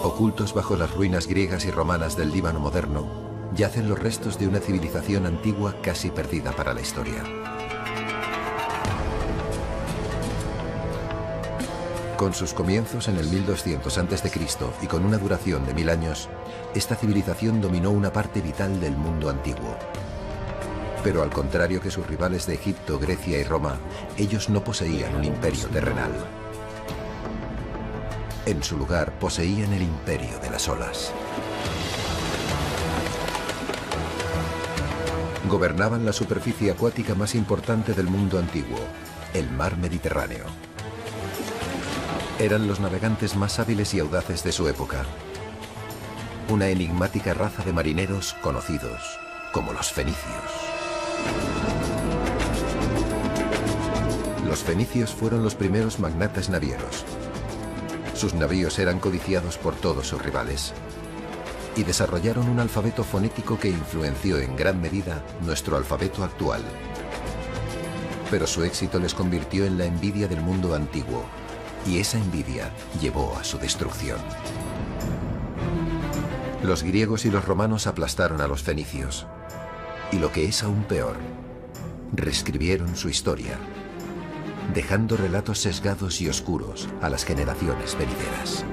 Ocultos bajo las ruinas griegas y romanas del Líbano moderno, yacen los restos de una civilización antigua casi perdida para la historia. Con sus comienzos en el 1200 a.C. y con una duración de 1000 años, esta civilización dominó una parte vital del mundo antiguo. Pero al contrario que sus rivales de Egipto, Grecia y Roma, ellos no poseían un imperio terrenal. En su lugar, poseían el imperio de las olas. Gobernaban la superficie acuática más importante del mundo antiguo, el mar Mediterráneo. Eran los navegantes más hábiles y audaces de su época. Una enigmática raza de marineros conocidos como los fenicios. Los fenicios fueron los primeros magnates navieros. Sus navíos eran codiciados por todos sus rivales y desarrollaron un alfabeto fonético que influenció en gran medida nuestro alfabeto actual. Pero su éxito les convirtió en la envidia del mundo antiguo, y esa envidia llevó a su destrucción. Los griegos y los romanos aplastaron a los fenicios, y lo que es aún peor, reescribieron su historia, dejando relatos sesgados y oscuros a las generaciones venideras.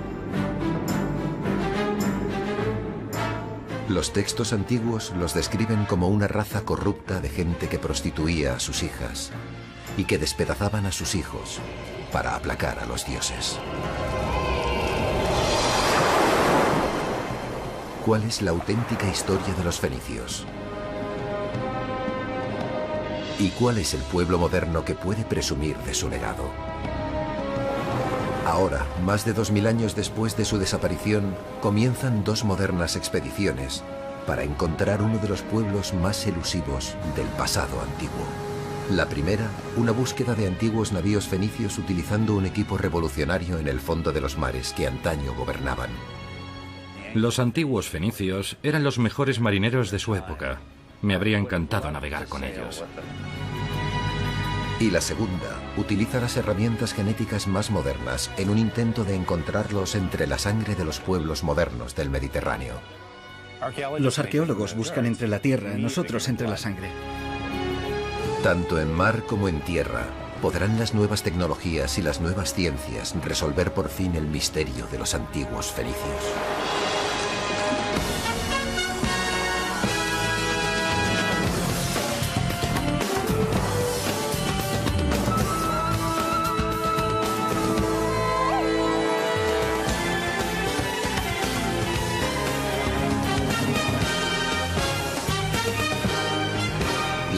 Los textos antiguos los describen como una raza corrupta de gente que prostituía a sus hijas y que despedazaban a sus hijos para aplacar a los dioses. ¿Cuál es la auténtica historia de los fenicios? ¿Y cuál es el pueblo moderno que puede presumir de su legado? Ahora, más de 2000 años después de su desaparición, comienzan dos modernas expediciones para encontrar uno de los pueblos más elusivos del pasado antiguo. La primera, una búsqueda de antiguos navíos fenicios utilizando un equipo revolucionario en el fondo de los mares que antaño gobernaban. Los antiguos fenicios eran los mejores marineros de su época. Me habría encantado navegar con ellos. Y la segunda, utiliza las herramientas genéticas más modernas en un intento de encontrarlos entre la sangre de los pueblos modernos del Mediterráneo. Los arqueólogos buscan entre la tierra, nosotros entre la sangre. Tanto en mar como en tierra, ¿podrán las nuevas tecnologías y las nuevas ciencias resolver por fin el misterio de los antiguos fenicios?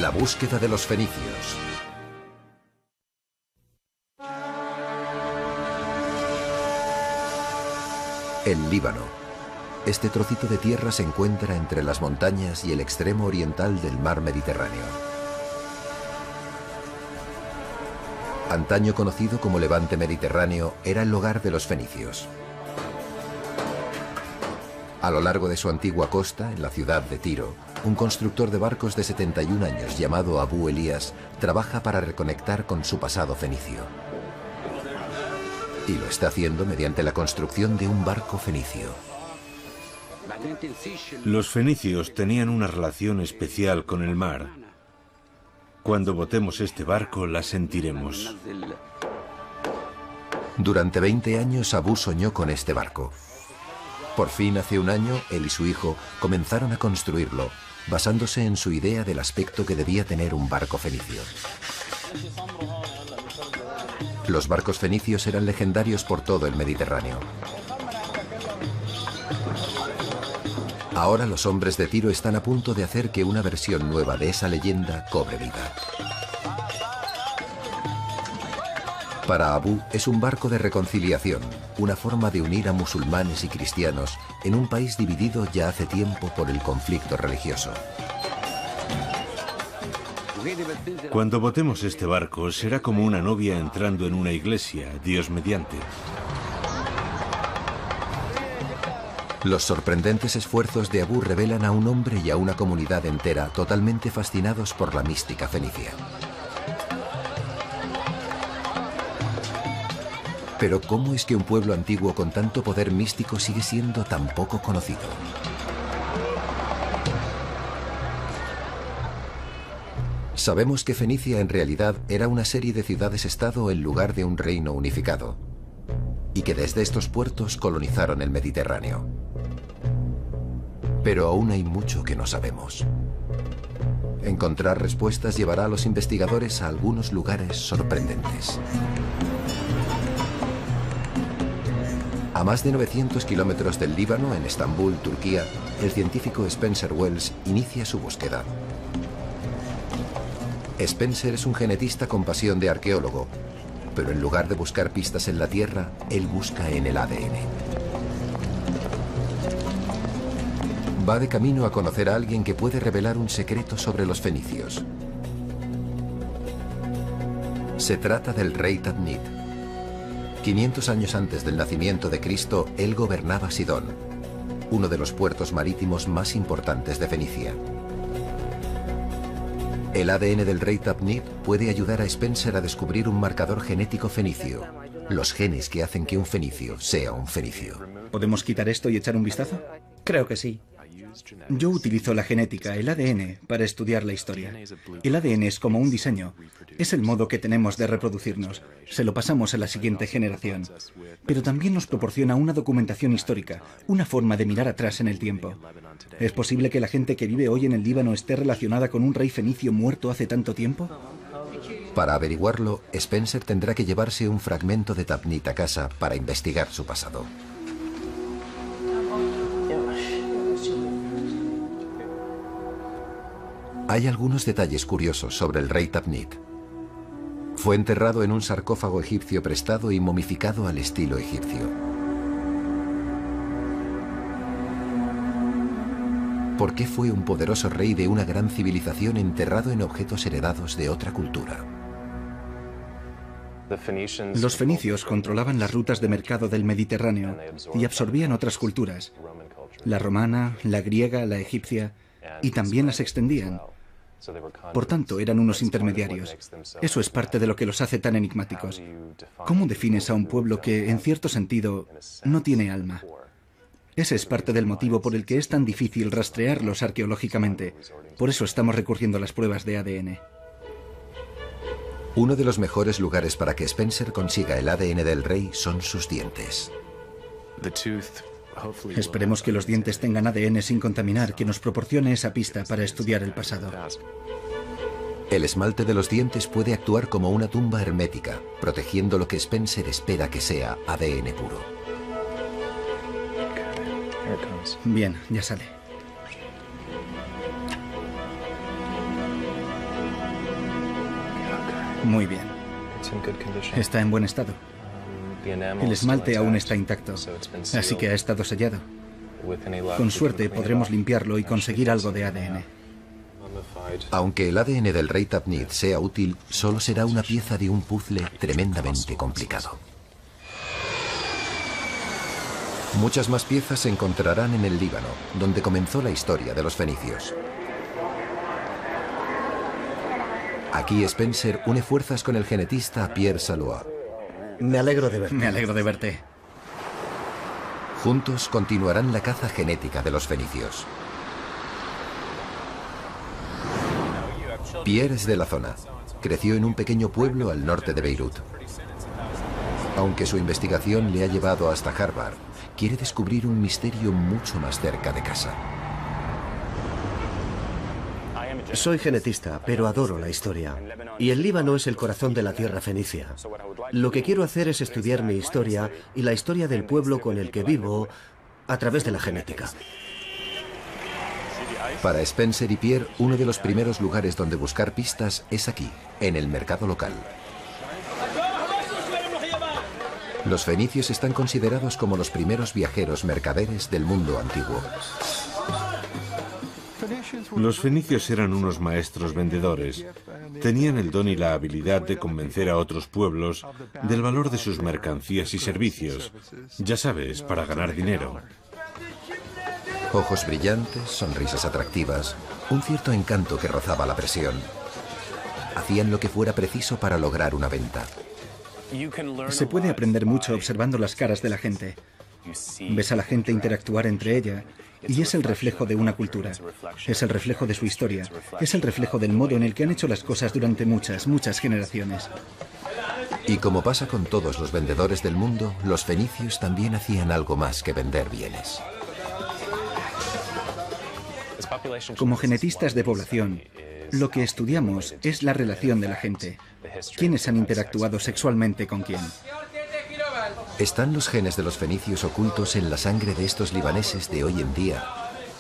La búsqueda de los fenicios. El Líbano. Este trocito de tierra se encuentra entre las montañas y el extremo oriental del mar Mediterráneo. Antaño conocido como Levante Mediterráneo, era el hogar de los fenicios. A lo largo de su antigua costa, en la ciudad de Tiro, un constructor de barcos de 71 años llamado Abu Elías trabaja para reconectar con su pasado fenicio. Y lo está haciendo mediante la construcción de un barco fenicio. Los fenicios tenían una relación especial con el mar. Cuando botemos este barco, la sentiremos. Durante 20 años, Abu soñó con este barco. Por fin, hace un año, él y su hijo comenzaron a construirlo, basándose en su idea del aspecto que debía tener un barco fenicio. Los barcos fenicios eran legendarios por todo el Mediterráneo. Ahora los hombres de Tiro están a punto de hacer que una versión nueva de esa leyenda cobre vida. Para Abu es un barco de reconciliación, una forma de unir a musulmanes y cristianos en un país dividido ya hace tiempo por el conflicto religioso. Cuando botemos este barco, será como una novia entrando en una iglesia, Dios mediante. Los sorprendentes esfuerzos de Abu revelan a un hombre y a una comunidad entera totalmente fascinados por la mística fenicia. Pero ¿cómo es que un pueblo antiguo con tanto poder místico sigue siendo tan poco conocido? Sabemos que Fenicia en realidad era una serie de ciudades-estado en lugar de un reino unificado, y que desde estos puertos colonizaron el Mediterráneo. Pero aún hay mucho que no sabemos. Encontrar respuestas llevará a los investigadores a algunos lugares sorprendentes. A más de 900 kilómetros del Líbano, en Estambul, Turquía, el científico Spencer Wells inicia su búsqueda. Spencer es un genetista con pasión de arqueólogo, pero en lugar de buscar pistas en la Tierra, él busca en el ADN. Va de camino a conocer a alguien que puede revelar un secreto sobre los fenicios. Se trata del rey Tadmit. 500 años antes del nacimiento de Cristo, él gobernaba Sidón, uno de los puertos marítimos más importantes de Fenicia. El ADN del rey Tadmit puede ayudar a Spencer a descubrir un marcador genético fenicio, los genes que hacen que un fenicio sea un fenicio. ¿Podemos quitar esto y echar un vistazo? Creo que sí. Yo utilizo la genética, el ADN, para estudiar la historia. El ADN es como un diseño. Es el modo que tenemos de reproducirnos. Se lo pasamos a la siguiente generación. Pero también nos proporciona una documentación histórica, una forma de mirar atrás en el tiempo. ¿Es posible que la gente que vive hoy en el Líbano esté relacionada con un rey fenicio muerto hace tanto tiempo? Para averiguarlo, Spencer tendrá que llevarse un fragmento de Tadmit a casa para investigar su pasado. Hay algunos detalles curiosos sobre el rey Tadmit. Fue enterrado en un sarcófago egipcio prestado y momificado al estilo egipcio. ¿Por qué fue un poderoso rey de una gran civilización enterrado en objetos heredados de otra cultura? Los fenicios controlaban las rutas de mercado del Mediterráneo y absorbían otras culturas. La romana, la griega, la egipcia, y también las extendían. Por tanto, eran unos intermediarios. Eso es parte de lo que los hace tan enigmáticos. ¿Cómo defines a un pueblo que, en cierto sentido, no tiene alma? Ese es parte del motivo por el que es tan difícil rastrearlos arqueológicamente. Por eso estamos recurriendo a las pruebas de ADN. Uno de los mejores lugares para que Spencer consiga el ADN del rey son sus dientes. Esperemos que los dientes tengan ADN sin contaminar, que nos proporcione esa pista para estudiar el pasado. El esmalte de los dientes puede actuar como una tumba hermética, protegiendo lo que Spencer espera que sea ADN puro. Bien, ya sale. Muy bien. Está en buen estado. El esmalte aún está intacto, así que ha estado sellado. Con suerte podremos limpiarlo y conseguir algo de ADN. Aunque el ADN del rey Tadmit sea útil, solo será una pieza de un puzzle tremendamente complicado. Muchas más piezas se encontrarán en el Líbano, donde comenzó la historia de los fenicios. Aquí Spencer une fuerzas con el genetista Pierre Salois. Me alegro de verte. Me alegro de verte. Juntos continuarán la caza genética de los fenicios. Pierre es de la zona. Creció en un pequeño pueblo al norte de Beirut. Aunque su investigación le ha llevado hasta Harvard, quiere descubrir un misterio mucho más cerca de casa. Soy genetista, pero adoro la historia. Y el Líbano es el corazón de la tierra fenicia. Lo que quiero hacer es estudiar mi historia y la historia del pueblo con el que vivo a través de la genética. Para Spencer y Pierre, uno de los primeros lugares donde buscar pistas es aquí, en el mercado local. Los fenicios están considerados como los primeros viajeros mercaderes del mundo antiguo. Los fenicios eran unos maestros vendedores. Tenían el don y la habilidad de convencer a otros pueblos del valor de sus mercancías y servicios. Ya sabes, para ganar dinero. Ojos brillantes, sonrisas atractivas, un cierto encanto que rozaba la presión. Hacían lo que fuera preciso para lograr una venta. Se puede aprender mucho observando las caras de la gente. Ves a la gente interactuar entre ella y es el reflejo de una cultura. Es el reflejo de su historia. Es el reflejo del modo en el que han hecho las cosas durante muchas, muchas generaciones. Y como pasa con todos los vendedores del mundo, los fenicios también hacían algo más que vender bienes. Como genetistas de población, lo que estudiamos es la relación de la gente. ¿Quiénes han interactuado sexualmente con quién? ¿Están los genes de los fenicios ocultos en la sangre de estos libaneses de hoy en día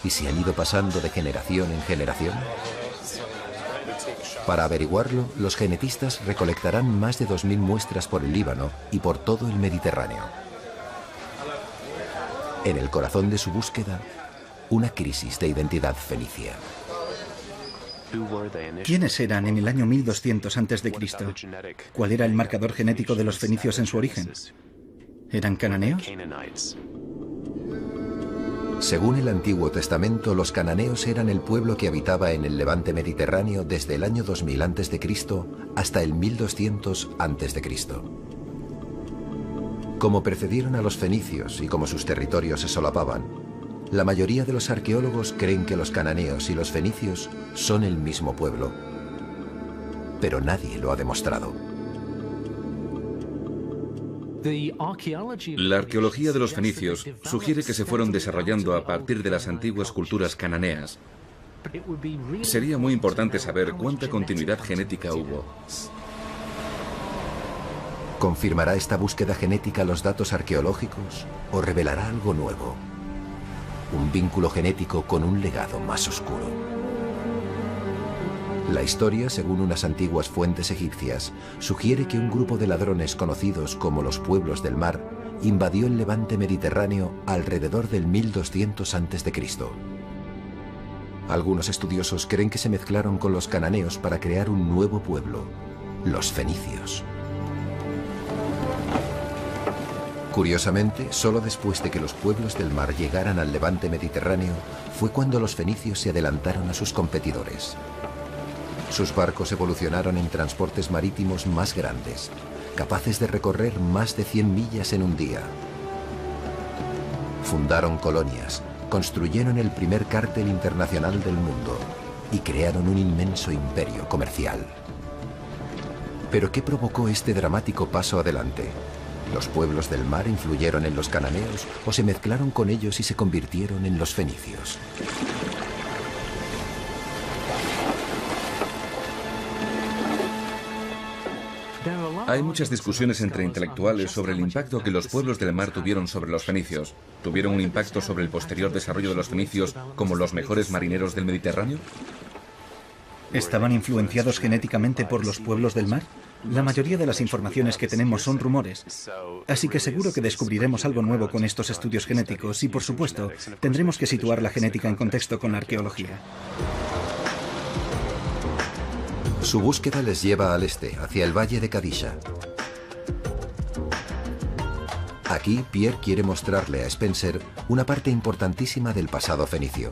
y se han ido pasando de generación en generación? Para averiguarlo, los genetistas recolectarán más de 2000 muestras por el Líbano y por todo el Mediterráneo. En el corazón de su búsqueda, una crisis de identidad fenicia. ¿Quiénes eran en el año 1200 a.C.? ¿Cuál era el marcador genético de los fenicios en su origen? ¿Eran cananeos? Según el Antiguo Testamento, los cananeos eran el pueblo que habitaba en el levante mediterráneo desde el año 2000 a.C. hasta el 1200 a.C. Como precedieron a los fenicios y como sus territorios se solapaban, la mayoría de los arqueólogos creen que los cananeos y los fenicios son el mismo pueblo. Pero nadie lo ha demostrado. La arqueología de los fenicios sugiere que se fueron desarrollando a partir de las antiguas culturas cananeas. Sería muy importante saber cuánta continuidad genética hubo. ¿Confirmará esta búsqueda genética los datos arqueológicos o revelará algo nuevo? Un vínculo genético con un legado más oscuro. La historia, según unas antiguas fuentes egipcias, sugiere que un grupo de ladrones conocidos como los pueblos del mar invadió el levante mediterráneo alrededor del 1200 a.C. Algunos estudiosos creen que se mezclaron con los cananeos para crear un nuevo pueblo, los fenicios. Curiosamente, solo después de que los pueblos del mar llegaran al levante mediterráneo, fue cuando los fenicios se adelantaron a sus competidores. Sus barcos evolucionaron en transportes marítimos más grandes, capaces de recorrer más de 100 millas en un día. Fundaron colonias, construyeron el primer cártel internacional del mundo y crearon un inmenso imperio comercial. ¿Pero qué provocó este dramático paso adelante? ¿Los pueblos del mar influyeron en los cananeos o se mezclaron con ellos y se convirtieron en los fenicios? Hay muchas discusiones entre intelectuales sobre el impacto que los pueblos del mar tuvieron sobre los fenicios. ¿Tuvieron un impacto sobre el posterior desarrollo de los fenicios como los mejores marineros del Mediterráneo? ¿Estaban influenciados genéticamente por los pueblos del mar? La mayoría de las informaciones que tenemos son rumores. Así que seguro que descubriremos algo nuevo con estos estudios genéticos y, por supuesto, tendremos que situar la genética en contexto con la arqueología. Su búsqueda les lleva al este, hacia el valle de Kadisha. Aquí, Pierre quiere mostrarle a Spencer una parte importantísima del pasado fenicio.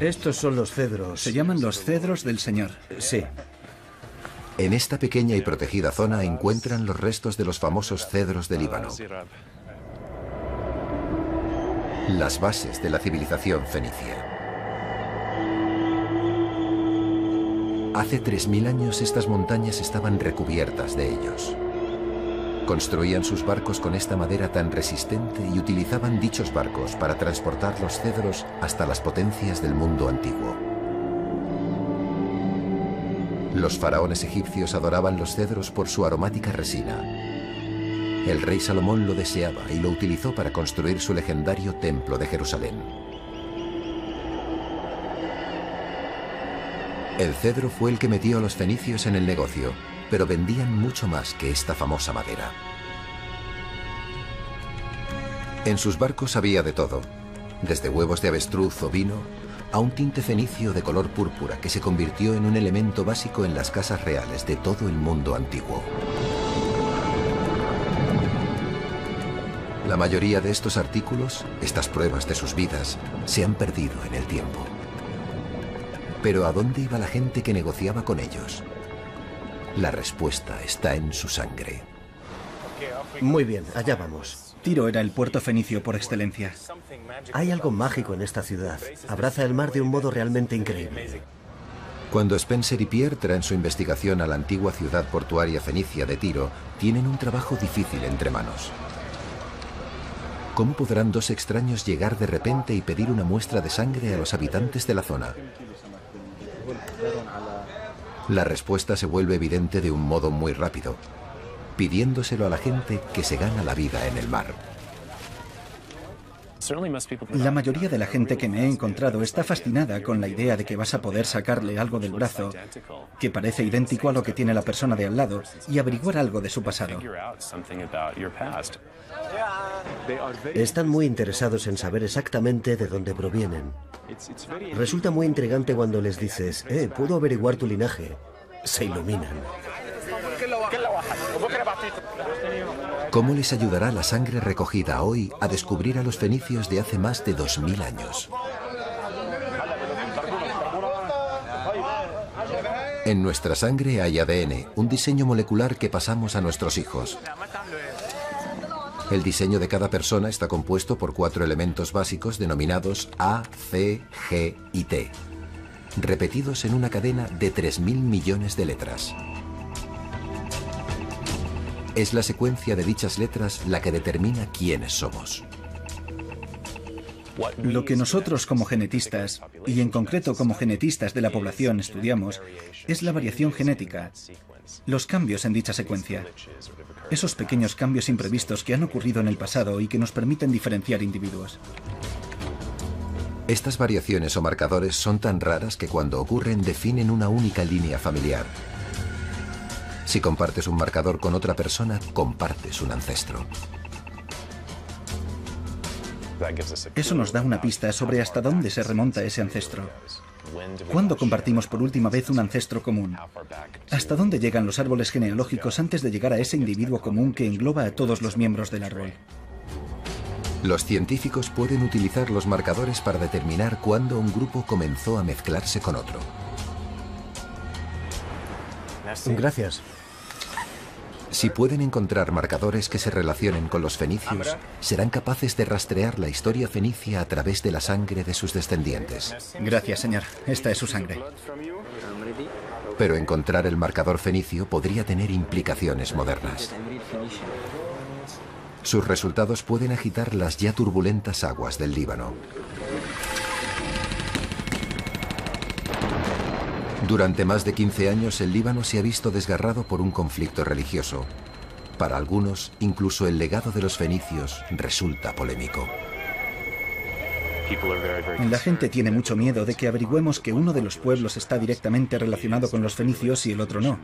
Estos son los cedros. Se llaman los cedros del Señor. Sí. En esta pequeña y protegida zona encuentran los restos de los famosos cedros del Líbano. Las bases de la civilización fenicia. Hace 3000 años estas montañas estaban recubiertas de ellos. Construían sus barcos con esta madera tan resistente y utilizaban dichos barcos para transportar los cedros hasta las potencias del mundo antiguo. Los faraones egipcios adoraban los cedros por su aromática resina. El rey Salomón lo deseaba y lo utilizó para construir su legendario templo de Jerusalén. El cedro fue el que metió a los fenicios en el negocio, pero vendían mucho más que esta famosa madera. En sus barcos había de todo, desde huevos de avestruz o vino, a un tinte fenicio de color púrpura que se convirtió en un elemento básico en las casas reales de todo el mundo antiguo. La mayoría de estos artículos, estas pruebas de sus vidas, se han perdido en el tiempo. Pero ¿a dónde iba la gente que negociaba con ellos? La respuesta está en su sangre. Muy bien, allá vamos. Tiro era el puerto fenicio por excelencia. Hay algo mágico en esta ciudad. Abraza el mar de un modo realmente increíble. Cuando Spencer y Pierre traen su investigación a la antigua ciudad portuaria fenicia de Tiro, tienen un trabajo difícil entre manos. ¿Cómo podrán dos extraños llegar de repente y pedir una muestra de sangre a los habitantes de la zona? La respuesta se vuelve evidente de un modo muy rápido, pidiéndoselo a la gente que se gana la vida en el mar. La mayoría de la gente que me he encontrado está fascinada con la idea de que vas a poder sacarle algo del brazo que parece idéntico a lo que tiene la persona de al lado y averiguar algo de su pasado. Están muy interesados en saber exactamente de dónde provienen. Resulta muy intrigante cuando les dices, puedo averiguar tu linaje. Se iluminan. ¿Cómo les ayudará la sangre recogida hoy a descubrir a los fenicios de hace más de 2000 años? En nuestra sangre hay ADN, un diseño molecular que pasamos a nuestros hijos. El diseño de cada persona está compuesto por 4 elementos básicos denominados A, C, G y T, repetidos en una cadena de 3.000 millones de letras. Es la secuencia de dichas letras la que determina quiénes somos. Lo que nosotros como genetistas, y en concreto como genetistas de la población estudiamos, es la variación genética, los cambios en dicha secuencia. Esos pequeños cambios imprevistos que han ocurrido en el pasado y que nos permiten diferenciar individuos. Estas variaciones o marcadores son tan raras que cuando ocurren definen una única línea familiar. Si compartes un marcador con otra persona, compartes un ancestro. Eso nos da una pista sobre hasta dónde se remonta ese ancestro. ¿Cuándo compartimos por última vez un ancestro común? ¿Hasta dónde llegan los árboles genealógicos antes de llegar a ese individuo común que engloba a todos los miembros del árbol? Los científicos pueden utilizar los marcadores para determinar cuándo un grupo comenzó a mezclarse con otro. Gracias. Si pueden encontrar marcadores que se relacionen con los fenicios, serán capaces de rastrear la historia fenicia a través de la sangre de sus descendientes. Gracias, señor. Esta es su sangre. Pero encontrar el marcador fenicio podría tener implicaciones modernas. Sus resultados pueden agitar las ya turbulentas aguas del Líbano. Durante más de 15 años, el Líbano se ha visto desgarrado por un conflicto religioso. Para algunos, incluso el legado de los fenicios resulta polémico. La gente tiene mucho miedo de que averigüemos que uno de los pueblos está directamente relacionado con los fenicios y el otro no,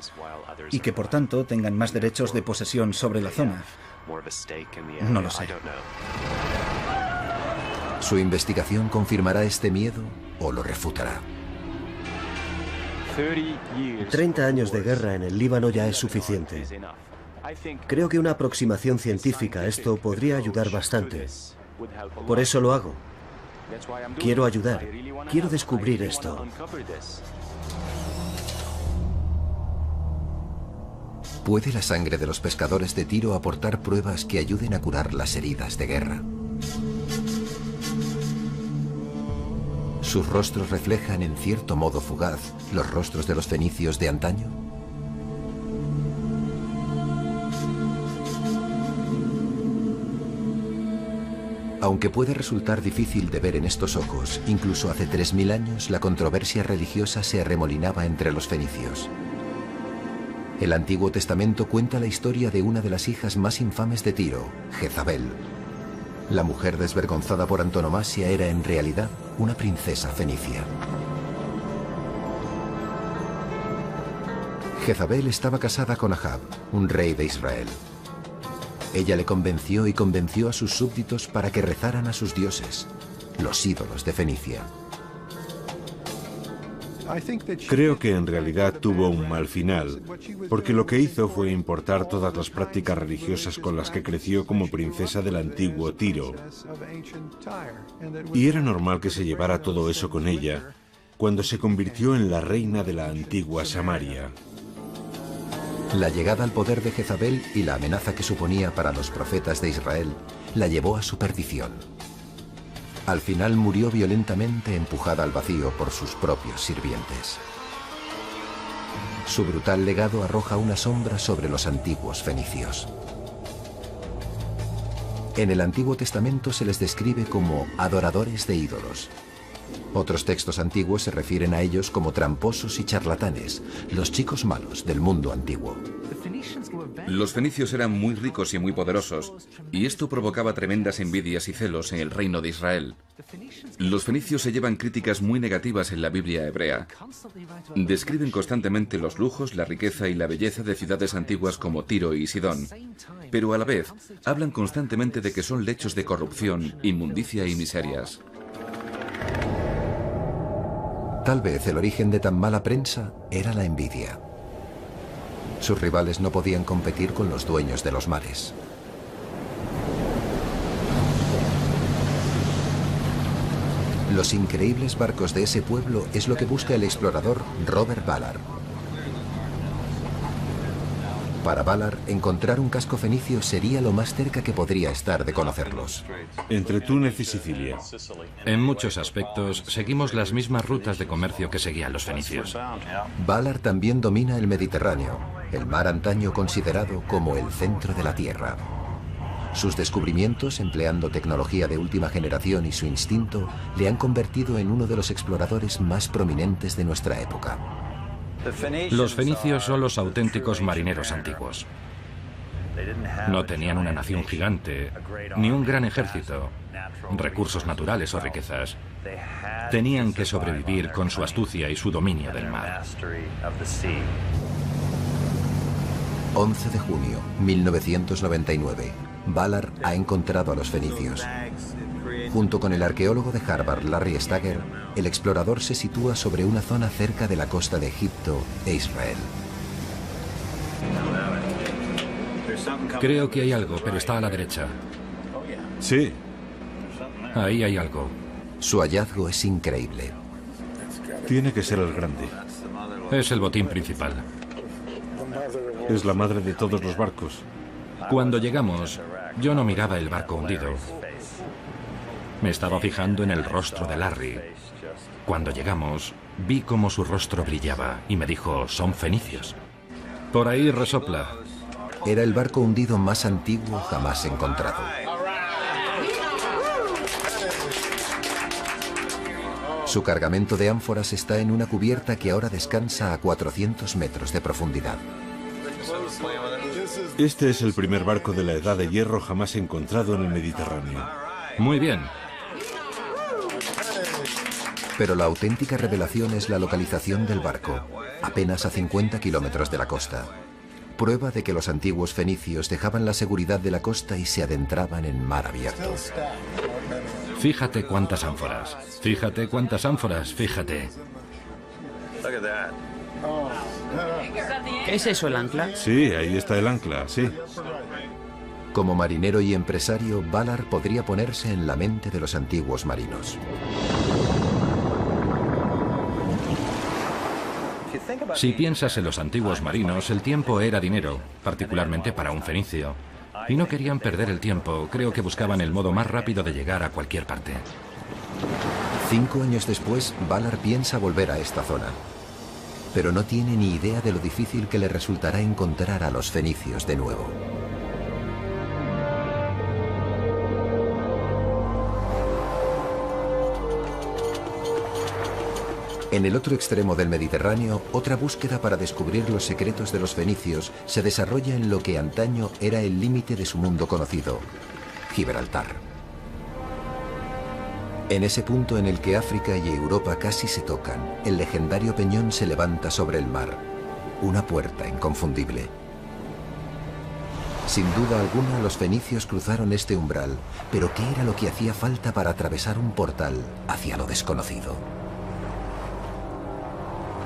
y que por tanto tengan más derechos de posesión sobre la zona. No lo sé. ¿Su investigación confirmará este miedo o lo refutará? 30 años de guerra en el Líbano ya es suficiente. Creo que una aproximación científica a esto podría ayudar bastante. Por eso lo hago. Quiero ayudar. Quiero descubrir esto. ¿Puede la sangre de los pescadores de Tiro aportar pruebas que ayuden a curar las heridas de guerra? ¿Sus rostros reflejan en cierto modo fugaz los rostros de los fenicios de antaño? Aunque puede resultar difícil de ver en estos ojos, incluso hace 3000 años la controversia religiosa se arremolinaba entre los fenicios. El Antiguo Testamento cuenta la historia de una de las hijas más infames de Tiro, Jezabel. La mujer desvergonzada por antonomasia era en realidad una princesa fenicia. Jezabel estaba casada con Ahab, un rey de Israel. Ella le convenció y convenció a sus súbditos para que rezaran a sus dioses, los ídolos de Fenicia. Creo que en realidad tuvo un mal final, porque lo que hizo fue importar todas las prácticas religiosas con las que creció como princesa del antiguo Tiro. Y era normal que se llevara todo eso con ella cuando se convirtió en la reina de la antigua Samaria. La llegada al poder de Jezabel y la amenaza que suponía para los profetas de Israel la llevó a su perdición. Al final murió violentamente empujada al vacío por sus propios sirvientes. Su brutal legado arroja una sombra sobre los antiguos fenicios. En el Antiguo Testamento se les describe como adoradores de ídolos. Otros textos antiguos se refieren a ellos como tramposos y charlatanes, los chicos malos del mundo antiguo. Los fenicios eran muy ricos y muy poderosos, y esto provocaba tremendas envidias y celos en el reino de Israel. Los fenicios se llevan críticas muy negativas en la Biblia hebrea. Describen constantemente los lujos, la riqueza y la belleza de ciudades antiguas como Tiro y Sidón, pero a la vez hablan constantemente de que son lechos de corrupción, inmundicia y miserias. Tal vez el origen de tan mala prensa era la envidia. Sus rivales no podían competir con los dueños de los mares. Los increíbles barcos de ese pueblo es lo que busca el explorador Robert Ballard. Para Ballard, encontrar un casco fenicio sería lo más cerca que podría estar de conocerlos. Entre Túnez y Sicilia. En muchos aspectos, seguimos las mismas rutas de comercio que seguían los fenicios. Ballard también domina el Mediterráneo, el mar antaño considerado como el centro de la Tierra. Sus descubrimientos, empleando tecnología de última generación y su instinto, le han convertido en uno de los exploradores más prominentes de nuestra época. Los fenicios son los auténticos marineros antiguos. No tenían una nación gigante, ni un gran ejército, recursos naturales o riquezas. Tenían que sobrevivir con su astucia y su dominio del mar. 11 de junio, 1999. Ballard ha encontrado a los fenicios. Junto con el arqueólogo de Harvard, Larry Stagger, el explorador se sitúa sobre una zona cerca de la costa de Egipto e Israel. Creo que hay algo, pero está a la derecha. Sí. Ahí hay algo. Su hallazgo es increíble. Tiene que ser el grande. Es el botín principal. Es la madre de todos los barcos. Cuando llegamos, yo no miraba el barco hundido. Me estaba fijando en el rostro de Larry. Cuando llegamos, vi cómo su rostro brillaba y me dijo, son fenicios. Por ahí resopla. Era el barco hundido más antiguo jamás encontrado. Su cargamento de ánforas está en una cubierta que ahora descansa a 400 metros de profundidad. Este es el primer barco de la Edad de Hierro jamás encontrado en el Mediterráneo. Muy bien. Pero la auténtica revelación es la localización del barco, apenas a 50 kilómetros de la costa. Prueba de que los antiguos fenicios dejaban la seguridad de la costa y se adentraban en mar abierto. Fíjate cuántas ánforas. Fíjate cuántas ánforas. Fíjate. ¿Es eso el ancla? Sí, ahí está el ancla, sí. Como marinero y empresario, Ballard podría ponerse en la mente de los antiguos marinos. Si piensas en los antiguos marinos, el tiempo era dinero, particularmente para un fenicio. Y no querían perder el tiempo, creo que buscaban el modo más rápido de llegar a cualquier parte. 5 años después, Ballard piensa volver a esta zona. Pero no tiene ni idea de lo difícil que le resultará encontrar a los fenicios de nuevo. En el otro extremo del Mediterráneo, otra búsqueda para descubrir los secretos de los fenicios se desarrolla en lo que antaño era el límite de su mundo conocido, Gibraltar. En ese punto en el que África y Europa casi se tocan, el legendario peñón se levanta sobre el mar, una puerta inconfundible. Sin duda alguna, los fenicios cruzaron este umbral, pero ¿qué era lo que hacía falta para atravesar un portal hacia lo desconocido?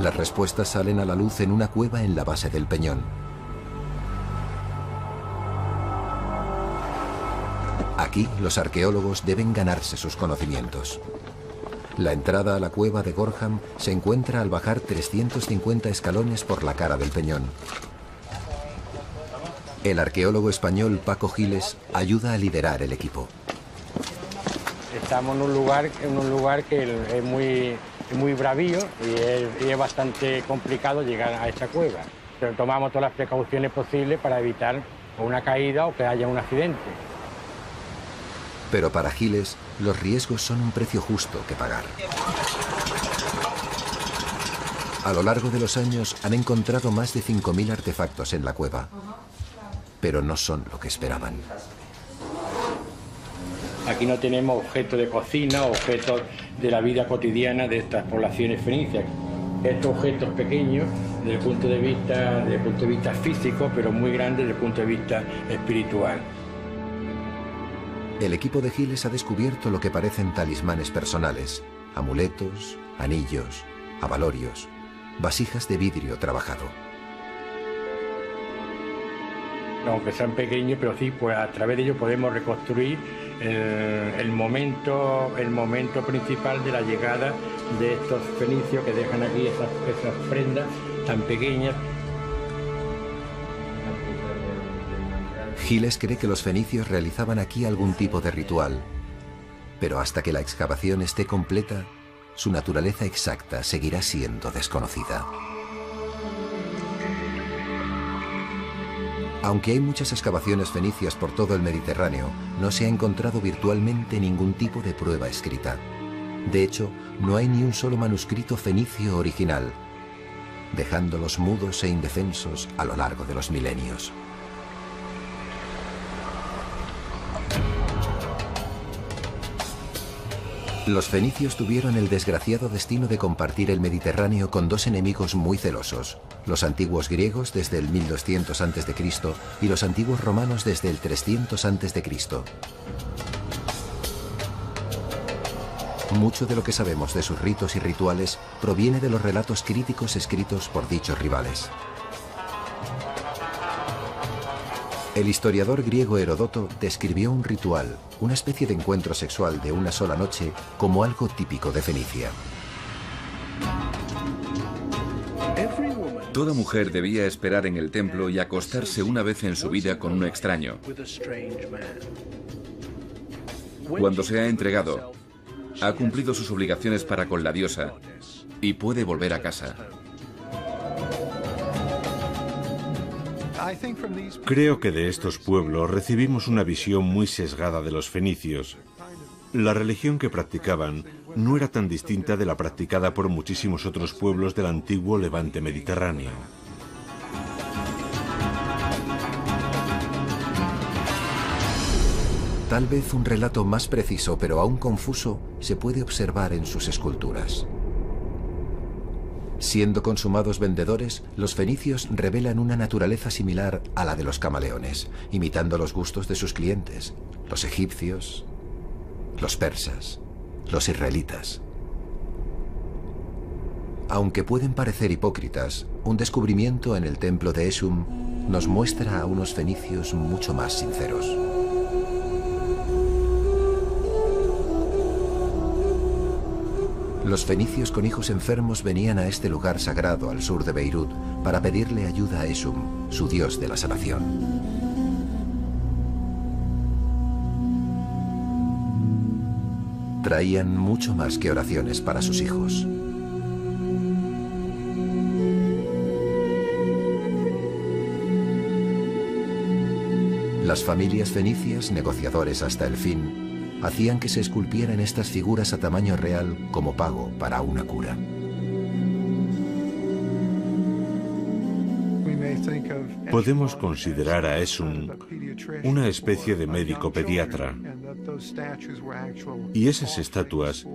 Las respuestas salen a la luz en una cueva en la base del peñón. Aquí, los arqueólogos deben ganarse sus conocimientos. La entrada a la cueva de Gorham se encuentra al bajar 350 escalones por la cara del peñón. El arqueólogo español Paco Giles ayuda a liderar el equipo. Estamos en un lugar que es muy bravío y es bastante complicado llegar a esta cueva. Pero tomamos todas las precauciones posibles para evitar una caída o que haya un accidente. Pero para Giles, los riesgos son un precio justo que pagar. A lo largo de los años han encontrado más de 5.000 artefactos en la cueva, pero no son lo que esperaban. Aquí no tenemos objetos de cocina, objetos de la vida cotidiana de estas poblaciones fenicias. Estos objetos pequeños desde el punto de vista físico, pero muy grandes desde el punto de vista espiritual. El equipo de Giles ha descubierto lo que parecen talismanes personales, amuletos, anillos, abalorios, vasijas de vidrio trabajado. Aunque sean pequeños, pero sí, pues a través de ellos podemos reconstruir el momento principal de la llegada de estos fenicios que dejan aquí esas prendas tan pequeñas. Giles cree que los fenicios realizaban aquí algún tipo de ritual, pero hasta que la excavación esté completa, su naturaleza exacta seguirá siendo desconocida. Aunque hay muchas excavaciones fenicias por todo el Mediterráneo, no se ha encontrado virtualmente ningún tipo de prueba escrita. De hecho, no hay ni un solo manuscrito fenicio original, dejándolos mudos e indefensos a lo largo de los milenios. Los fenicios tuvieron el desgraciado destino de compartir el Mediterráneo con dos enemigos muy celosos, los antiguos griegos desde el 1200 a.C. y los antiguos romanos desde el 300 a.C. Mucho de lo que sabemos de sus ritos y rituales proviene de los relatos críticos escritos por dichos rivales. El historiador griego Heródoto describió un ritual, una especie de encuentro sexual de una sola noche, como algo típico de Fenicia. Toda mujer debía esperar en el templo y acostarse una vez en su vida con un extraño. Cuando se ha entregado, ha cumplido sus obligaciones para con la diosa y puede volver a casa. Creo que de estos pueblos recibimos una visión muy sesgada de los fenicios. La religión que practicaban no era tan distinta de la practicada por muchísimos otros pueblos del antiguo Levante mediterráneo. Tal vez un relato más preciso, pero aún confuso, se puede observar en sus esculturas. Siendo consumados vendedores, los fenicios revelan una naturaleza similar a la de los camaleones, imitando los gustos de sus clientes, los egipcios, los persas, los israelitas. Aunque pueden parecer hipócritas, un descubrimiento en el templo de Esum nos muestra a unos fenicios mucho más sinceros. Los fenicios con hijos enfermos venían a este lugar sagrado al sur de Beirut para pedirle ayuda a Esum, su dios de la sanación. Traían mucho más que oraciones para sus hijos. Las familias fenicias, negociadores hasta el fin, hacían que se esculpieran estas figuras a tamaño real como pago para una cura. Podemos considerar a Esum una especie de médico pediatra, y esas estatuas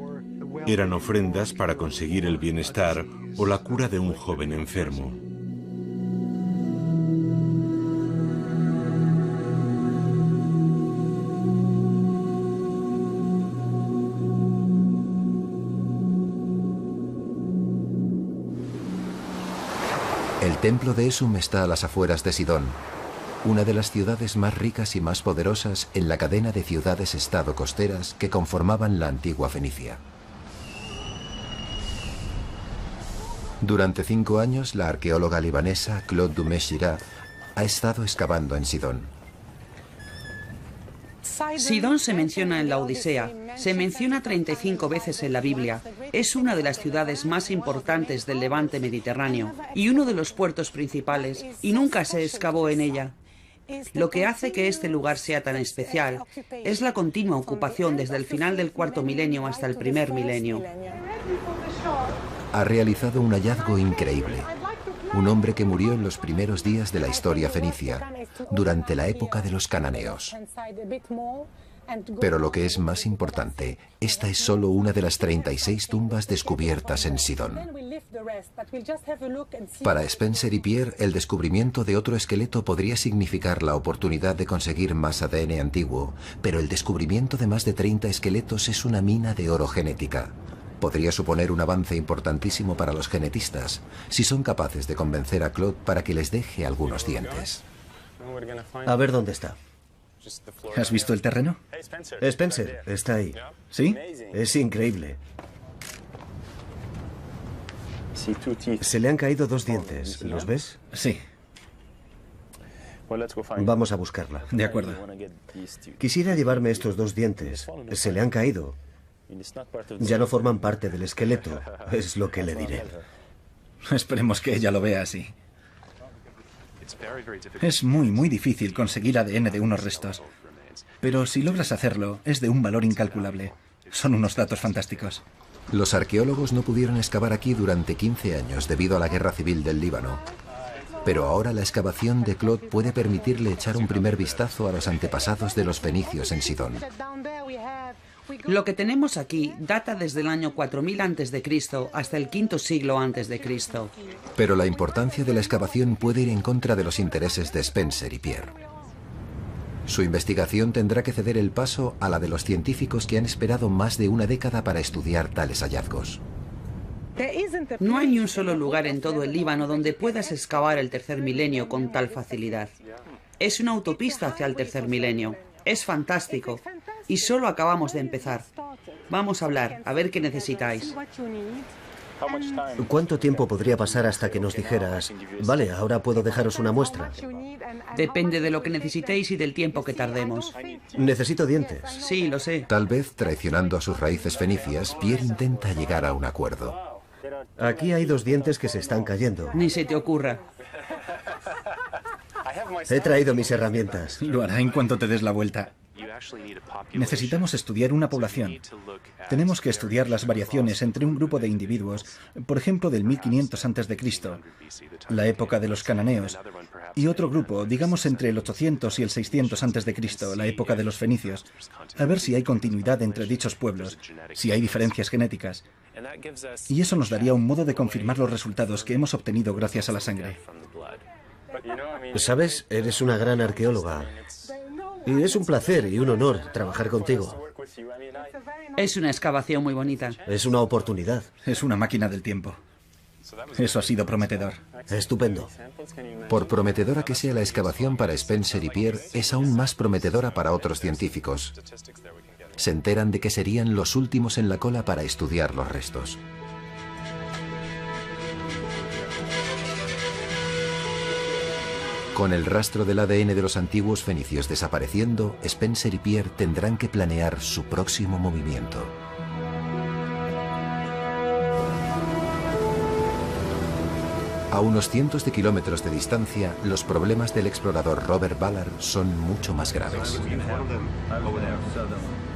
eran ofrendas para conseguir el bienestar o la cura de un joven enfermo. El templo de Esum está a las afueras de Sidón, una de las ciudades más ricas y más poderosas en la cadena de ciudades-estado costeras que conformaban la antigua Fenicia. Durante 5 años, la arqueóloga libanesa Claude Dumais-Girard ha estado excavando en Sidón. Sidón se menciona en la Odisea, se menciona 35 veces en la Biblia. Es una de las ciudades más importantes del levante mediterráneo y uno de los puertos principales, y nunca se excavó en ella. Lo que hace que este lugar sea tan especial es la continua ocupación desde el final del cuarto milenio hasta el primer milenio. Ha realizado un hallazgo increíble. Un hombre que murió en los primeros días de la historia fenicia, durante la época de los cananeos. Pero lo que es más importante, esta es solo una de las 36 tumbas descubiertas en Sidón. Para Spencer y Pierre, el descubrimiento de otro esqueleto podría significar la oportunidad de conseguir más ADN antiguo, pero el descubrimiento de más de 30 esqueletos es una mina de oro genética. Podría suponer un avance importantísimo para los genetistas, si son capaces de convencer a Claude para que les deje algunos dientes. A ver dónde está. ¿Has visto el terreno? Spencer, está ahí. ¿Sí? Es increíble. Se le han caído 2 dientes, ¿los ves? Sí. Vamos a buscarla. De acuerdo. Quisiera llevarme estos 2 dientes. Se le han caído. Ya no forman parte del esqueleto, es lo que le diré. Esperemos que ella lo vea así. Es muy difícil conseguir ADN de unos restos. Pero si logras hacerlo, es de un valor incalculable. Son unos datos fantásticos. Los arqueólogos no pudieron excavar aquí durante 15 años debido a la guerra civil del Líbano. Pero ahora la excavación de Claude puede permitirle echar un primer vistazo a los antepasados de los fenicios en Sidón. Lo que tenemos aquí data desde el año 4000 a.C. hasta el V siglo a.C. Pero la importancia de la excavación puede ir en contra de los intereses de Spencer y Pierre. Su investigación tendrá que ceder el paso a la de los científicos que han esperado más de una década para estudiar tales hallazgos. No hay ni un solo lugar en todo el Líbano donde puedas excavar el tercer milenio con tal facilidad. Es una autopista hacia el tercer milenio. Es fantástico. Y solo acabamos de empezar. Vamos a hablar, a ver qué necesitáis. ¿Cuánto tiempo podría pasar hasta que nos dijeras, vale, ahora puedo dejaros una muestra? Depende de lo que necesitéis y del tiempo que tardemos. Necesito dientes. Sí, lo sé. Tal vez, traicionando a sus raíces fenicias, Pierre intenta llegar a un acuerdo. Aquí hay 2 dientes que se están cayendo. Ni se te ocurra. He traído mis herramientas. Lo hará en cuanto te des la vuelta. Necesitamos estudiar una población. Tenemos que estudiar las variaciones entre un grupo de individuos, por ejemplo del 1500 a.C., la época de los cananeos, y otro grupo, digamos entre el 800 y el 600 a.C., la época de los fenicios, a ver si hay continuidad entre dichos pueblos, si hay diferencias genéticas. Y eso nos daría un modo de confirmar los resultados que hemos obtenido gracias a la sangre. ¿Sabes? Eres una gran arqueóloga. Y es un placer y un honor trabajar contigo. Es una excavación muy bonita. Es una oportunidad. Es una máquina del tiempo. Eso ha sido prometedor. Estupendo. Por prometedora que sea la excavación para Spencer y Pierre, es aún más prometedora para otros científicos. Se enteran de que serían los últimos en la cola para estudiar los restos. Con el rastro del ADN de los antiguos fenicios desapareciendo, Spencer y Pierre tendrán que planear su próximo movimiento. A unos cientos de kilómetros de distancia, los problemas del explorador Robert Ballard son mucho más graves.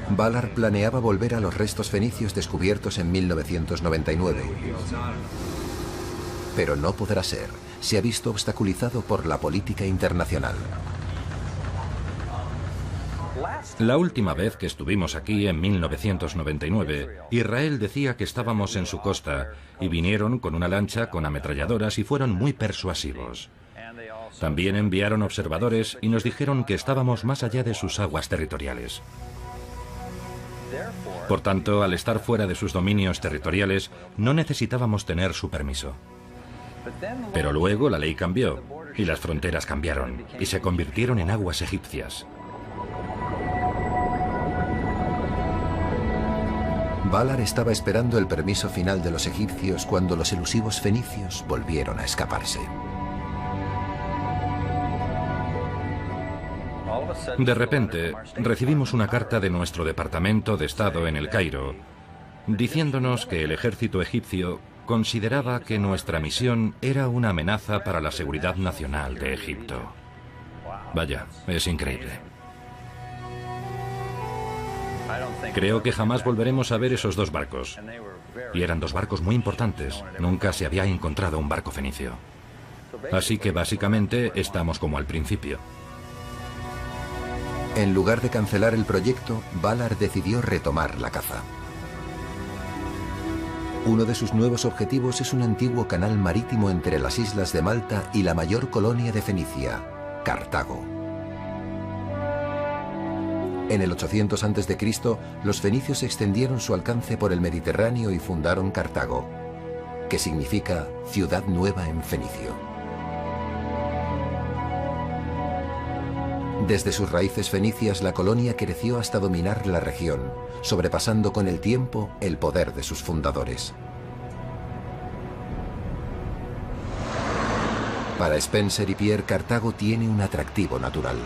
Ballard planeaba volver a los restos fenicios descubiertos en 1999. Pero no podrá ser. Se ha visto obstaculizado por la política internacional. La última vez que estuvimos aquí, en 1999, Israel decía que estábamos en su costa y vinieron con una lancha con ametralladoras y fueron muy persuasivos. También enviaron observadores y nos dijeron que estábamos más allá de sus aguas territoriales. Por tanto, al estar fuera de sus dominios territoriales, no necesitábamos tener su permiso. Pero luego la ley cambió y las fronteras cambiaron y se convirtieron en aguas egipcias. Ballard estaba esperando el permiso final de los egipcios cuando los elusivos fenicios volvieron a escaparse. De repente, recibimos una carta de nuestro Departamento de Estado en el Cairo, diciéndonos que el ejército egipcio consideraba que nuestra misión era una amenaza para la seguridad nacional de Egipto. Vaya, es increíble. Creo que jamás volveremos a ver esos dos barcos. Y eran dos barcos muy importantes. Nunca se había encontrado un barco fenicio. Así que básicamente estamos como al principio. En lugar de cancelar el proyecto, Valar decidió retomar la caza. Uno de sus nuevos objetivos es un antiguo canal marítimo entre las islas de Malta y la mayor colonia de Fenicia, Cartago. En el 800 a.C., los fenicios extendieron su alcance por el Mediterráneo y fundaron Cartago, que significa ciudad nueva en fenicio. Desde sus raíces fenicias, la colonia creció hasta dominar la región, sobrepasando con el tiempo el poder de sus fundadores. Para Spencer y Pierre, Cartago tiene un atractivo natural.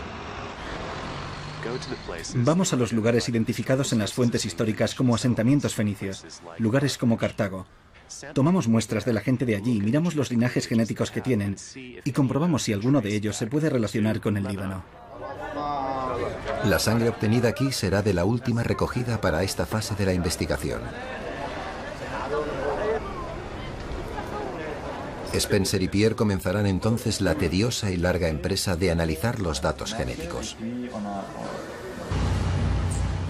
Vamos a los lugares identificados en las fuentes históricas como asentamientos fenicios, lugares como Cartago. Tomamos muestras de la gente de allí, miramos los linajes genéticos que tienen y comprobamos si alguno de ellos se puede relacionar con el Líbano. La sangre obtenida aquí será de la última recogida para esta fase de la investigación. Spencer y Pierre comenzarán entonces la tediosa y larga empresa de analizar los datos genéticos.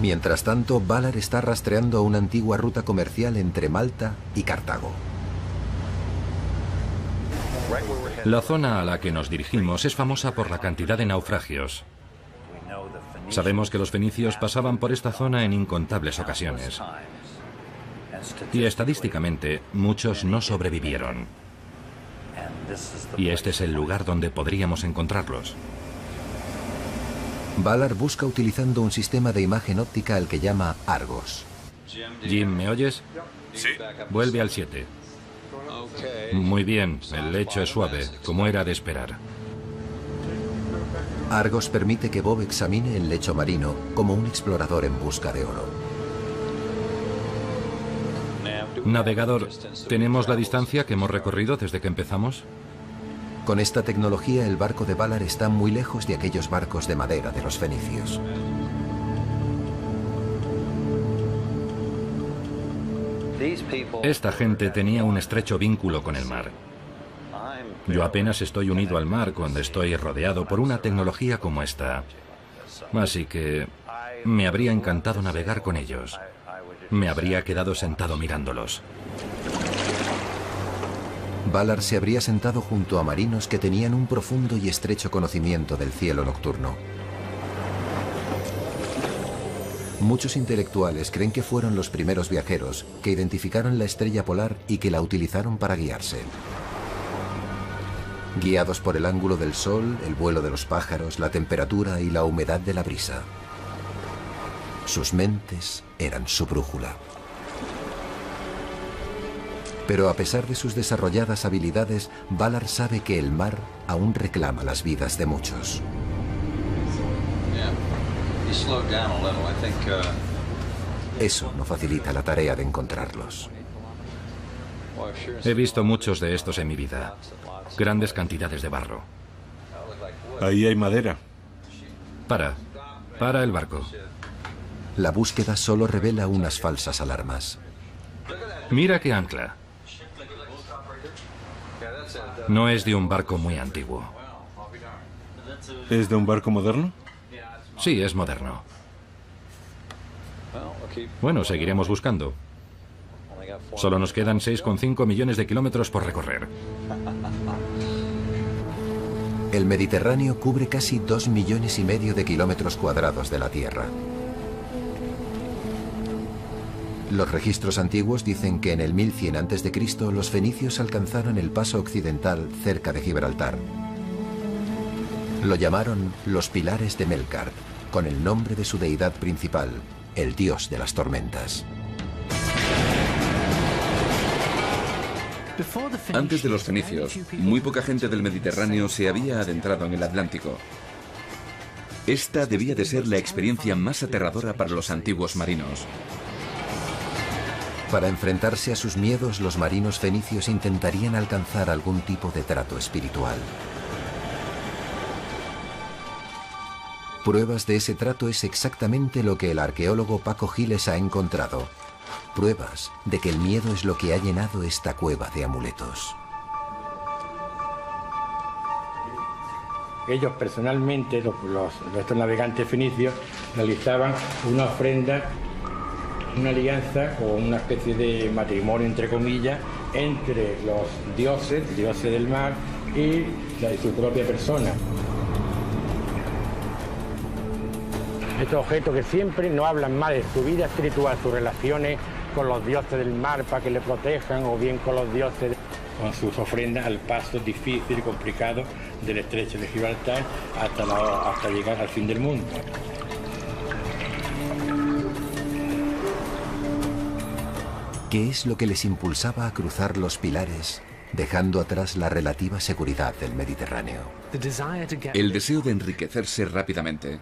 Mientras tanto, Valar está rastreando una antigua ruta comercial entre Malta y Cartago. La zona a la que nos dirigimos es famosa por la cantidad de naufragios. Sabemos que los fenicios pasaban por esta zona en incontables ocasiones. Y estadísticamente, muchos no sobrevivieron. Y este es el lugar donde podríamos encontrarlos. Valar busca utilizando un sistema de imagen óptica al que llama Argos. Jim, ¿me oyes? Sí. Vuelve al 7. Muy bien, el lecho es suave, como era de esperar. Argos permite que Bob examine el lecho marino como un explorador en busca de oro. Navegador, ¿tenemos la distancia que hemos recorrido desde que empezamos? Con esta tecnología, el barco de Valar está muy lejos de aquellos barcos de madera de los fenicios. Esta gente tenía un estrecho vínculo con el mar. Yo apenas estoy unido al mar cuando estoy rodeado por una tecnología como esta. Así que me habría encantado navegar con ellos. Me habría quedado sentado mirándolos. Valar se habría sentado junto a marinos que tenían un profundo y estrecho conocimiento del cielo nocturno. Muchos intelectuales creen que fueron los primeros viajeros que identificaron la estrella polar y que la utilizaron para guiarse. Guiados por el ángulo del sol, el vuelo de los pájaros, la temperatura y la humedad de la brisa. Sus mentes eran su brújula. Pero a pesar de sus desarrolladas habilidades, Valar sabe que el mar aún reclama las vidas de muchos. Eso no facilita la tarea de encontrarlos. He visto muchos de estos en mi vida. Grandes cantidades de barro. Ahí hay madera. Para el barco. La búsqueda solo revela unas falsas alarmas. Mira qué ancla. No es de un barco muy antiguo. ¿Es de un barco moderno? Sí, es moderno. Bueno, seguiremos buscando. Solo nos quedan 6,5 millones de kilómetros por recorrer. El Mediterráneo cubre casi 2,5 millones de kilómetros cuadrados de la Tierra. Los registros antiguos dicen que en el 1100 a.C. los fenicios alcanzaron el paso occidental cerca de Gibraltar. Lo llamaron los Pilares de Melkart, con el nombre de su deidad principal, el dios de las tormentas. Antes de los fenicios, muy poca gente del Mediterráneo se había adentrado en el Atlántico. Esta debía de ser la experiencia más aterradora para los antiguos marinos. Para enfrentarse a sus miedos, los marinos fenicios intentarían alcanzar algún tipo de trato espiritual. Pruebas de ese trato es exactamente lo que el arqueólogo Paco Giles ha encontrado. Pruebas de que el miedo es lo que ha llenado esta cueva de amuletos. Ellos personalmente, estos navegantes fenicios, realizaban una ofrenda, una alianza o una especie de matrimonio, entre comillas, entre los dioses del mar y su propia persona. Estos objetos que siempre no hablan mal de su vida espiritual, sus relaciones con los dioses del mar para que le protejan, o bien con los dioses, con sus ofrendas al paso difícil y complicado del estrecho de Gibraltar hasta llegar al fin del mundo. ¿Qué es lo que les impulsaba a cruzar los pilares, dejando atrás la relativa seguridad del Mediterráneo? El deseo de enriquecerse rápidamente.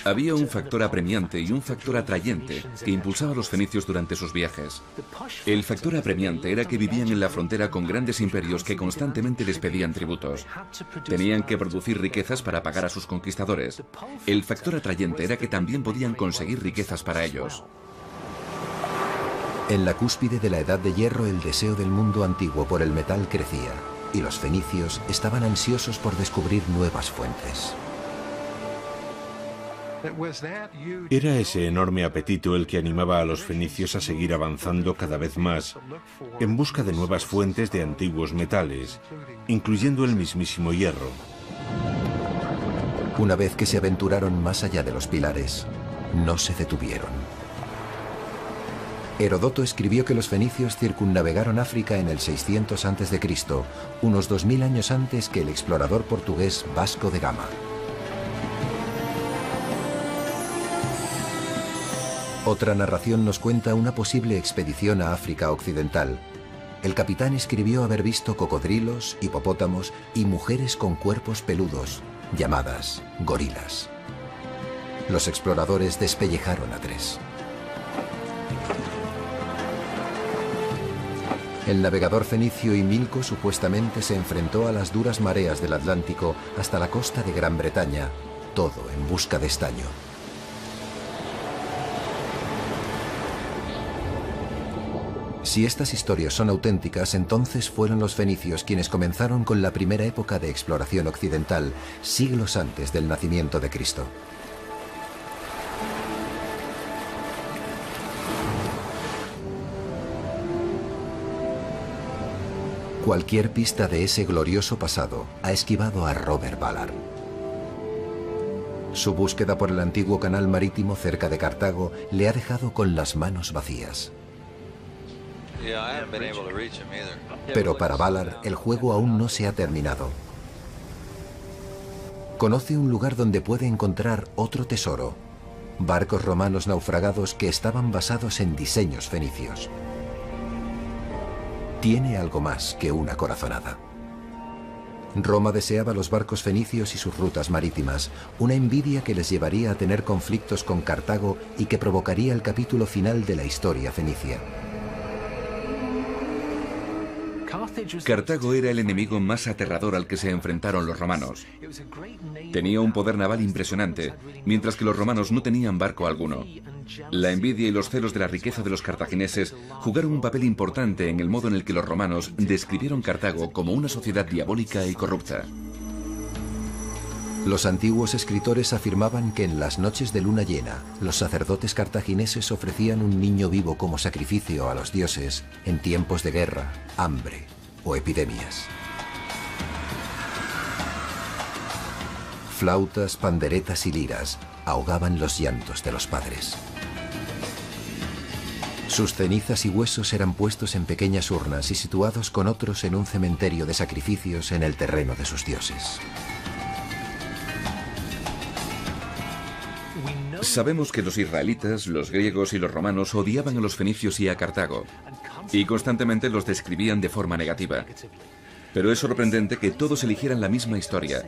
Había un factor apremiante y un factor atrayente que impulsaba a los fenicios durante sus viajes. El factor apremiante era que vivían en la frontera con grandes imperios que constantemente les pedían tributos. Tenían que producir riquezas para pagar a sus conquistadores. El factor atrayente era que también podían conseguir riquezas para ellos. En la cúspide de la Edad de Hierro, el deseo del mundo antiguo por el metal crecía, y los fenicios estaban ansiosos por descubrir nuevas fuentes. Era ese enorme apetito el que animaba a los fenicios a seguir avanzando cada vez más en busca de nuevas fuentes de antiguos metales, incluyendo el mismísimo hierro. Una vez que se aventuraron más allá de los pilares, no se detuvieron. Herodoto escribió que los fenicios circunnavegaron África en el 600 a.C., unos 2000 años antes que el explorador portugués Vasco de Gama. Otra narración nos cuenta una posible expedición a África Occidental. El capitán escribió haber visto cocodrilos, hipopótamos y mujeres con cuerpos peludos, llamadas gorilas. Los exploradores despellejaron a 3. El navegador fenicio Himilco supuestamente se enfrentó a las duras mareas del Atlántico hasta la costa de Gran Bretaña, todo en busca de estaño. Si estas historias son auténticas, entonces fueron los fenicios quienes comenzaron con la primera época de exploración occidental, siglos antes del nacimiento de Cristo. Cualquier pista de ese glorioso pasado ha esquivado a Robert Ballard. Su búsqueda por el antiguo canal marítimo cerca de Cartago le ha dejado con las manos vacías. Pero para Ballard, el juego aún no se ha terminado. Conoce un lugar donde puede encontrar otro tesoro: barcos romanos naufragados que estaban basados en diseños fenicios. Tiene algo más que una corazonada. Roma deseaba los barcos fenicios y sus rutas marítimas, una envidia que les llevaría a tener conflictos con Cartago y que provocaría el capítulo final de la historia fenicia. Cartago era el enemigo más aterrador al que se enfrentaron los romanos. Tenía un poder naval impresionante, mientras que los romanos no tenían barco alguno. La envidia y los celos de la riqueza de los cartagineses jugaron un papel importante en el modo en el que los romanos describieron Cartago como una sociedad diabólica y corrupta. Los antiguos escritores afirmaban que en las noches de luna llena, los sacerdotes cartagineses ofrecían un niño vivo como sacrificio a los dioses en tiempos de guerra, hambre o epidemias. Flautas, panderetas y liras ahogaban los llantos de los padres. Sus cenizas y huesos eran puestos en pequeñas urnas y situados con otros en un cementerio de sacrificios en el terreno de sus dioses. Sabemos que los israelitas, los griegos y los romanos odiaban a los fenicios y a Cartago, y constantemente los describían de forma negativa. Pero es sorprendente que todos eligieran la misma historia.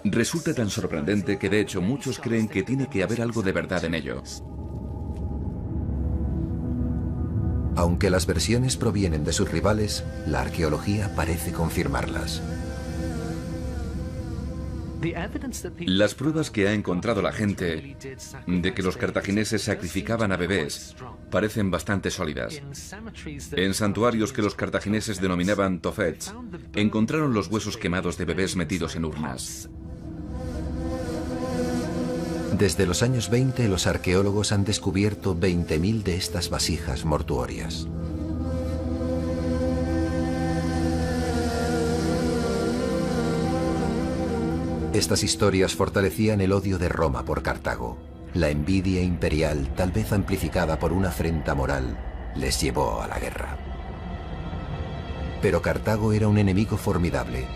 Resulta tan sorprendente que de hecho muchos creen que tiene que haber algo de verdad en ello. Aunque las versiones provienen de sus rivales, la arqueología parece confirmarlas. Las pruebas que ha encontrado la gente de que los cartagineses sacrificaban a bebés parecen bastante sólidas. En santuarios que los cartagineses denominaban tofets, encontraron los huesos quemados de bebés metidos en urnas. Desde los años 20, los arqueólogos han descubierto 20.000 de estas vasijas mortuorias. Estas historias fortalecían el odio de Roma por Cartago. La envidia imperial, tal vez amplificada por una afrenta moral, les llevó a la guerra. Pero Cartago era un enemigo formidable.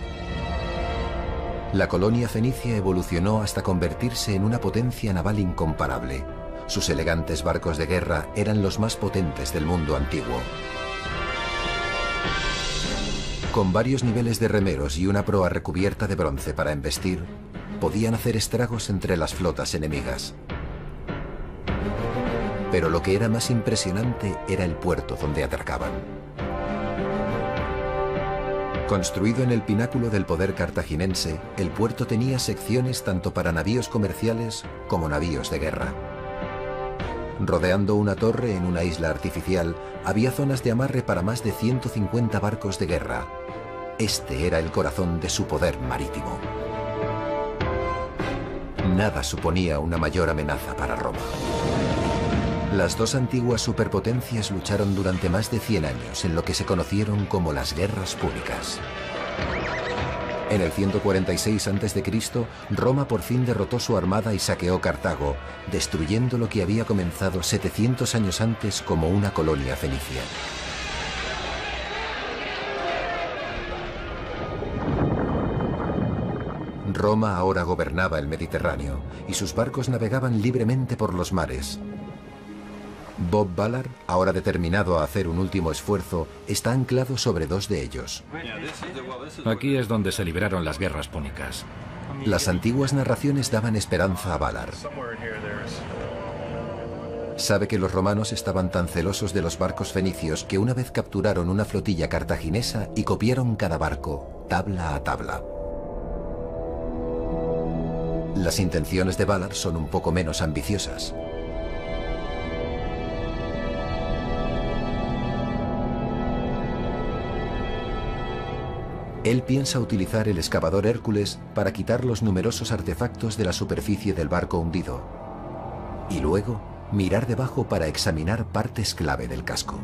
La colonia fenicia evolucionó hasta convertirse en una potencia naval incomparable. Sus elegantes barcos de guerra eran los más potentes del mundo antiguo. Con varios niveles de remeros y una proa recubierta de bronce para embestir, podían hacer estragos entre las flotas enemigas. Pero lo que era más impresionante era el puerto donde atracaban. Construido en el pináculo del poder cartaginense, el puerto tenía secciones tanto para navíos comerciales como navíos de guerra. Rodeando una torre en una isla artificial, había zonas de amarre para más de 150 barcos de guerra. Este era el corazón de su poder marítimo. Nada suponía una mayor amenaza para Roma. Las dos antiguas superpotencias lucharon durante más de 100 años en lo que se conocieron como las guerras púnicas. En el 146 a.C., Roma por fin derrotó su armada y saqueó Cartago, destruyendo lo que había comenzado 700 años antes como una colonia fenicia. Roma ahora gobernaba el Mediterráneo y sus barcos navegaban libremente por los mares. Bob Ballard, ahora determinado a hacer un último esfuerzo, está anclado sobre dos de ellos. Aquí es donde se libraron las guerras púnicas. Las antiguas narraciones daban esperanza a Ballard. Sabe que los romanos estaban tan celosos de los barcos fenicios que una vez capturaron una flotilla cartaginesa y copiaron cada barco, tabla a tabla. Las intenciones de Ballard son un poco menos ambiciosas. Él piensa utilizar el excavador Hércules para quitar los numerosos artefactos de la superficie del barco hundido y luego mirar debajo para examinar partes clave del casco.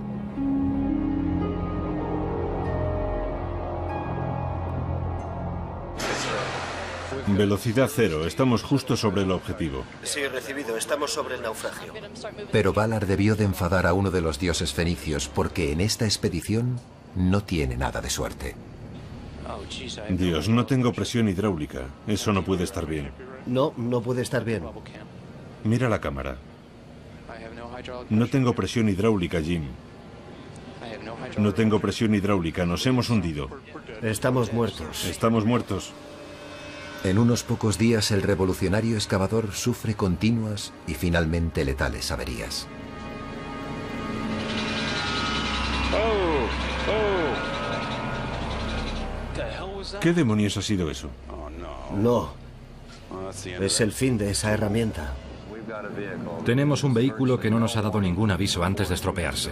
Velocidad cero, estamos justo sobre el objetivo. Sí, recibido, estamos sobre el naufragio. Pero Ballard debió de enfadar a uno de los dioses fenicios porque en esta expedición no tiene nada de suerte. Dios, no tengo presión hidráulica. Eso no puede estar bien. No, no puede estar bien. Mira la cámara. No tengo presión hidráulica, Jim. No tengo presión hidráulica, nos hemos hundido. Estamos muertos. Estamos muertos. En unos pocos días el revolucionario excavador sufre continuas y finalmente letales averías. ¿Qué demonios ha sido eso? No. Es el fin de esa herramienta. Tenemos un vehículo que no nos ha dado ningún aviso antes de estropearse.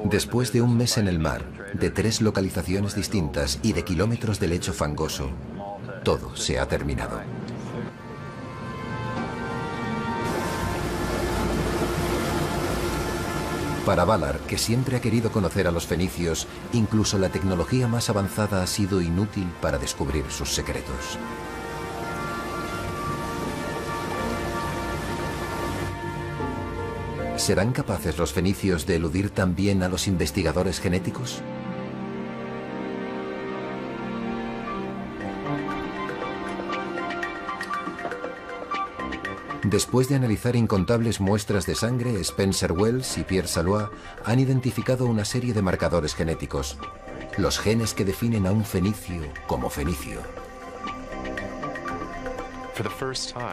Después de un mes en el mar, de 3 localizaciones distintas y de kilómetros de lecho fangoso, todo se ha terminado. Para Ballard, que siempre ha querido conocer a los fenicios, incluso la tecnología más avanzada ha sido inútil para descubrir sus secretos. ¿Serán capaces los fenicios de eludir también a los investigadores genéticos? Después de analizar incontables muestras de sangre, Spencer Wells y Pierre Salois han identificado una serie de marcadores genéticos, los genes que definen a un fenicio como fenicio.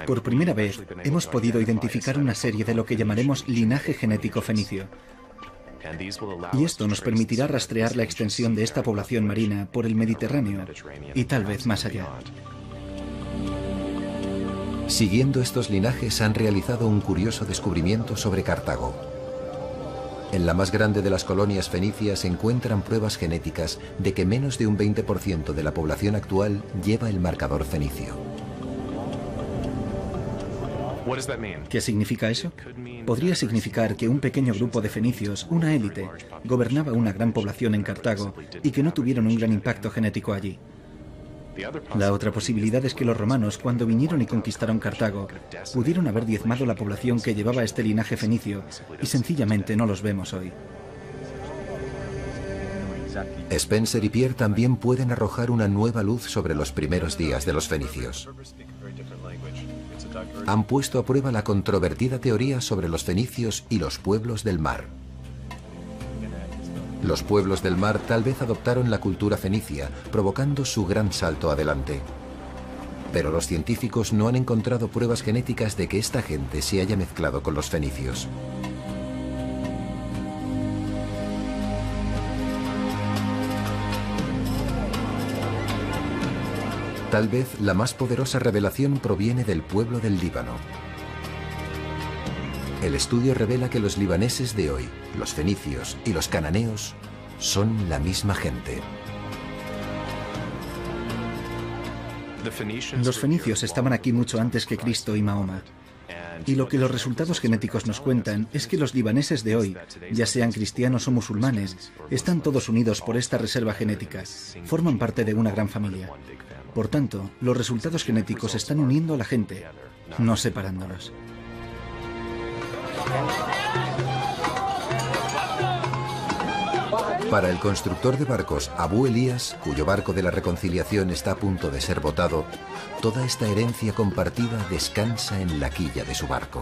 Por primera vez, hemos podido identificar una serie de lo que llamaremos linaje genético fenicio. Y esto nos permitirá rastrear la extensión de esta población marina por el Mediterráneo y tal vez más allá. Siguiendo estos linajes han realizado un curioso descubrimiento sobre Cartago. En la más grande de las colonias fenicias se encuentran pruebas genéticas de que menos de un 20% de la población actual lleva el marcador fenicio. ¿Qué significa eso? Podría significar que un pequeño grupo de fenicios, una élite, gobernaba una gran población en Cartago y que no tuvieron un gran impacto genético allí. La otra posibilidad es que los romanos, cuando vinieron y conquistaron Cartago, pudieron haber diezmado la población que llevaba este linaje fenicio y sencillamente no los vemos hoy. Spencer y Pierre también pueden arrojar una nueva luz sobre los primeros días de los fenicios. Han puesto a prueba la controvertida teoría sobre los fenicios y los pueblos del mar. Los pueblos del mar tal vez adoptaron la cultura fenicia, provocando su gran salto adelante. Pero los científicos no han encontrado pruebas genéticas de que esta gente se haya mezclado con los fenicios. Tal vez la más poderosa revelación proviene del pueblo del Líbano. El estudio revela que los libaneses de hoy, los fenicios y los cananeos son la misma gente. Los fenicios estaban aquí mucho antes que Cristo y Mahoma. Y lo que los resultados genéticos nos cuentan es que los libaneses de hoy, ya sean cristianos o musulmanes, están todos unidos por esta reserva genética. Forman parte de una gran familia. Por tanto, los resultados genéticos están uniendo a la gente, no separándolos. Para el constructor de barcos Abu Elías, cuyo barco de la reconciliación está a punto de ser botado, toda esta herencia compartida descansa en la quilla de su barco.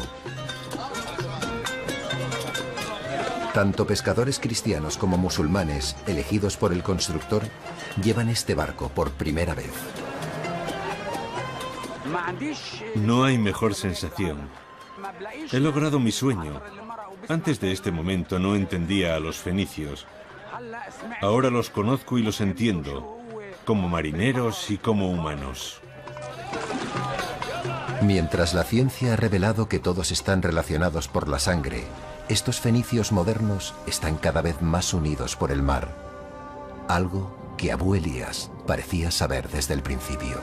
Tanto pescadores cristianos como musulmanes, elegidos por el constructor, llevan este barco por primera vez. No hay mejor sensación. He logrado mi sueño. Antes de este momento no entendía a los fenicios. Ahora los conozco y los entiendo, como marineros y como humanos. Mientras la ciencia ha revelado que todos están relacionados por la sangre, estos fenicios modernos están cada vez más unidos por el mar. Algo que Abu Elías parecía saber desde el principio.